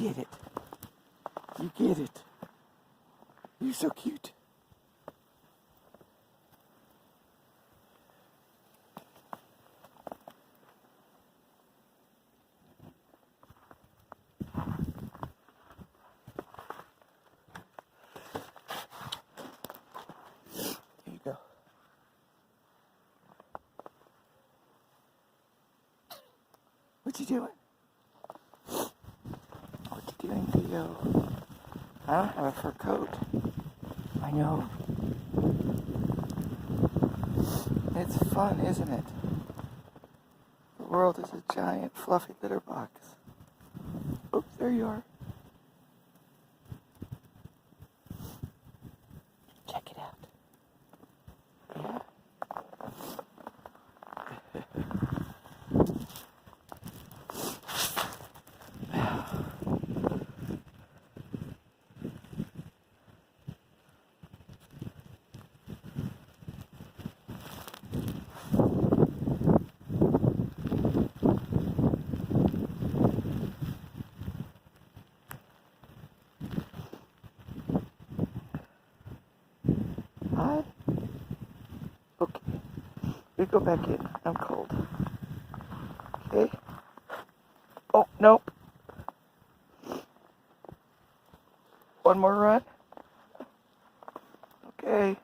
get it. You get it. You're so cute. There you go. What you doing? What you doing, Theo? I don't have a fur coat. I know. It's fun, isn't it? The world is a giant fluffy litter box. Oops, there you are. Check it out. Yeah. Hi. Okay. We go back in. I'm cold. Okay. Oh, nope. One more run. Okay.